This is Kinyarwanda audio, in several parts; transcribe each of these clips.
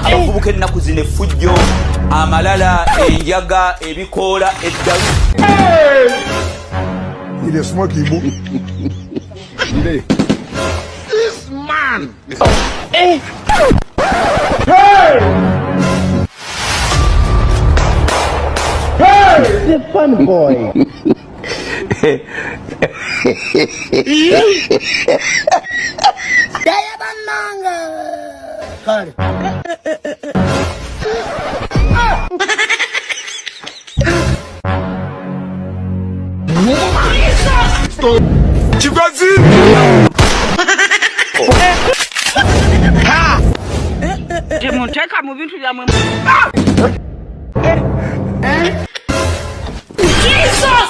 abavubuka ennaku zino effujjo amalala enjaga ebikoola eddalu This man. Hey! The fun boy. Demonteka mu bintu bya mwe. Jesus!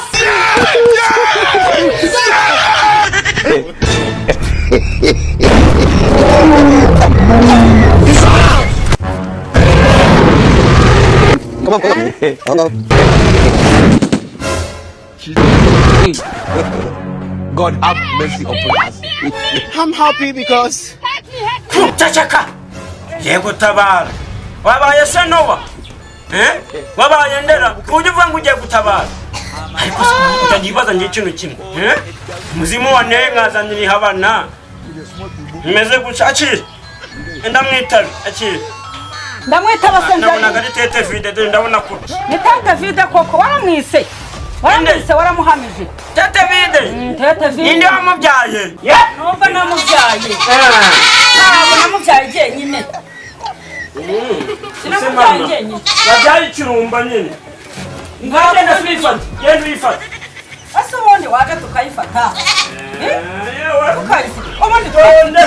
Come on. God have mercy upon us. I'm happy because Chachaka. Yego tabara. Wabaye Sanova. Wabaye ndera. Kujuva nguje gutabara. Ariko ndagibaza nje kintu kimwe. Muzimu wa nenga zaniri habana. Meze gucakira. Ndamwitaba akiri. Ndamwitaba senja. Ndabona gari tete vide ndabona ko. Nitanga vide koko waramwise. Waramwise waramuhamije. Tete vide. Tete vide. Inde wamubyaye. Numva namubyaye. Ntabwo namubyaye je nyine. Sinamubyaye je nyine. Wabyaye ikirumba nyine. Ngaje na swifat. Yendo ifat. Asa wonde waga tukayifata. Tukayisi. Obandi tonde.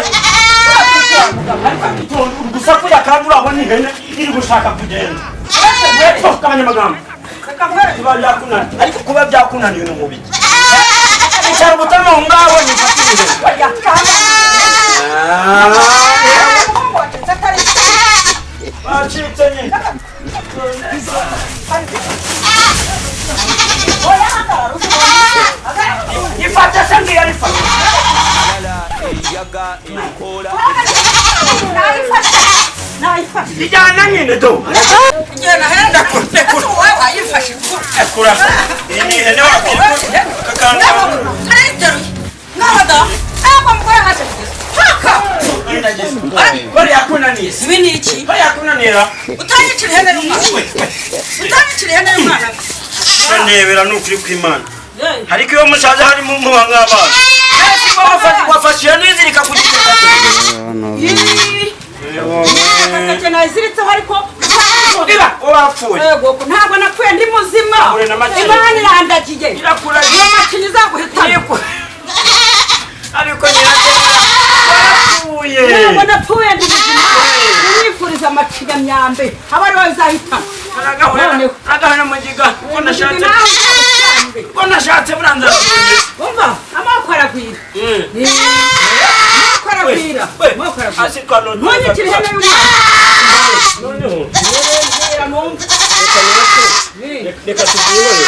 Gusa ko yakandura aho ni hene iri gushaka kugenda. Weto kabanya magambo. Kuba byakunana ariko kuba byakunaniye no mubi. Cyaro butama ngaho ni fatire. Bacitse Ifata sangi alifata. Enjaga ebikoola naifata. Kijana nyine do. Kijana henda kutekura. Wewe waifashi. Ekura. Ini hene wapi? Kakanda. Nada. Hapa mkoa hata. Haka. Bari yakuna ni. Sibini iki? Bari yakuna nira. Utanyicira hene y'umwana. Utanyicira hene y'umwana. Ndebera nukuri kw'Imana. Hariko yo mushaje hari mu banga abantu. Wafashiye nizirika kugiteka. Kaka naziritse hariko Iba wapfuye. Yego ntabwo napfuye ndi muzima. Imana irandagiye. Irakuraje. Amakinyi zaguhitana. Ariko nyiragenda. Wapfuye. Ntabwo napfuye ndi muzima. Nifuriza amakinyi myambe. Abari bazahitana. Agahana mugiga. Ko nashatse buranza. Umva amako aragwira. Amako aragwira. Amako aragwira. Asikalo. Ntonyicire hene y'umwana. Noneho. Reka tubyiborere.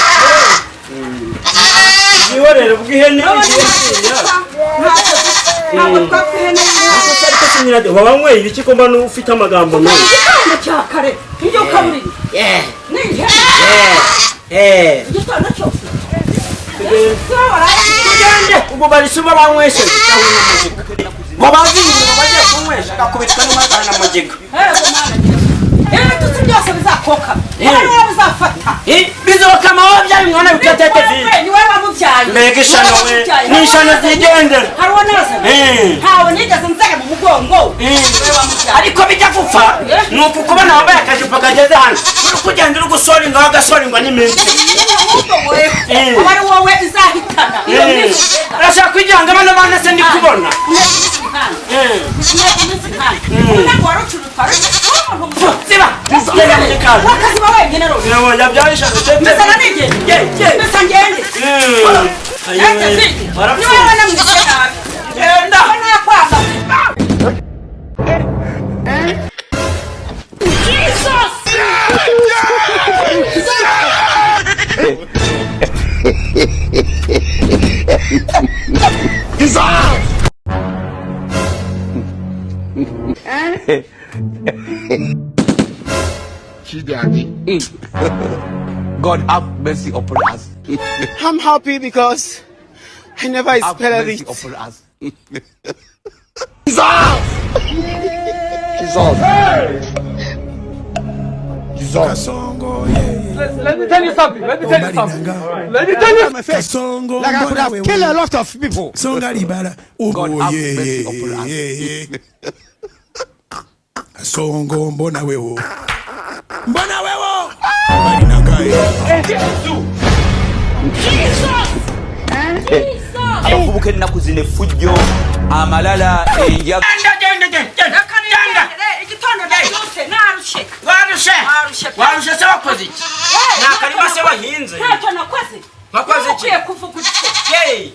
Tubyiborere bw'ihene ntabwo twapfa ihene y'umwana. wabanyweye ibiki ko mbona ufite amagambo menshi. Igitondo cya kare iyo kaburiri. Ni ihene. Igitondo cyose. Tugende ubwo barisuba banyweshe. Babazi babaje kunywesha gakubitwa n'umwana na mugiga. Tutsi byose bizakoka. Niwe bizafata. Bizoka mawabya mwana bitatete vi. Niwe wamubyaye. Mbega ishano we. Nishano zigendera. Hariho nazo. Ntawe nigeze nzega mu mugongo. Ariko bijya gupfa. Nuko kubona wambaye akajipo kageze hano. Uri kugenda uri gusora ingaho gasoringwa n'iminsi. Abari wowe izahitana. Urashaka kwijyanga abana bana se ndi kubona. Ntabwo warucurutwa. Ziba. Genda mu gikari. Wakaziba wenyine rero. Nabo yabyayisha tete. Mbese nanigende. Mbese ngende. Warapfuye. Niwe wana mwisena. Genda. Wana kwamba. he's out. God have mercy upon us. I'm happy because I never Have expected mercy it. upon us. Kasongo, yeah. Let me tell you something. Let me tell you something. Obalinanga. Let me tell you. Kasongo, Like I could mbona have wewe. killed a lot of people. Songa libala. God Oh, have yeah, mercy upon us. yeah. Kasongo, mbona wewe. Mbona wewe. Obalinanga, abavubuka ennaku zino effujjo amalala enjaga igitondo nabyutse narushe warushe se wakoze iki nakarima se wahinze ntacyo nakoze Wakoze iki? ukwiye kuvuga utyo Hey!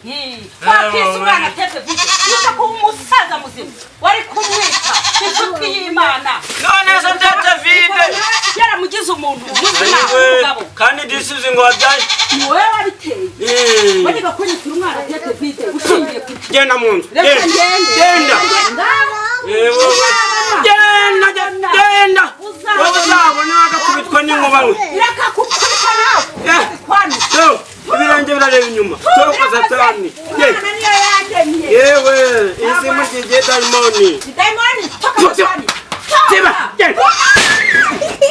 twakise umwana ateze vide yita kuba umusaza muzima wari kumwita inshuti y'imana none zo ndetse vide yaramugize umuntu muzima umugabo kandi disizi ngo wabyaye ni wowe wabiteye wajyaga kunyitira umwana ateze vide ushingiye ku iki genda mu nzu reka ngende genda genda wowe uzabona agakubitwa n'inkuba we reka kukubita nawe kwani ibirenge birareba inyuma tokoza tani umwana niyo yanjye yewe izi mugiye dayimoni dayimoni toka cyane tiba genda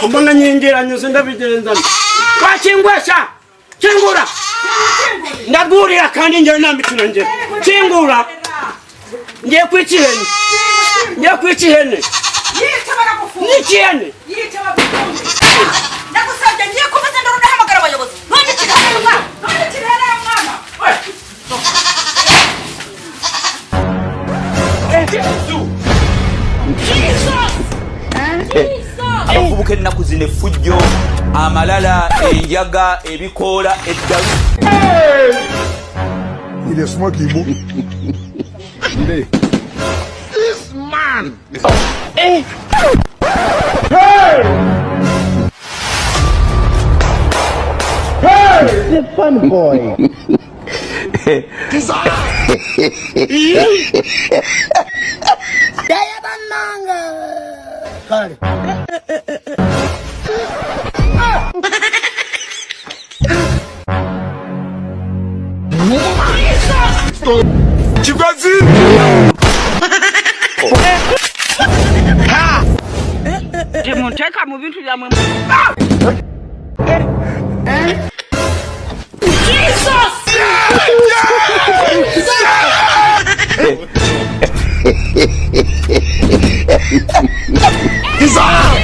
mbona nyingiranyuze ndabigenzana twakingwesha kingura ndagurira kandi njyewe nambituna njye kingura ngiye kwica ihene ngiye kwica ihene yica baragufunga n'ikihene yica bagufunga ndagusabye ngiye kuvuza ndoro ndahamagara abayobozi none kirere mwana none kirere mwana abavubuka ennaku zino effujjo amalala enjaga ebikoola eddalu Il est smoky, boo. The fun boy. Chigozi! Demonteka mu bintu bya mwe He's out!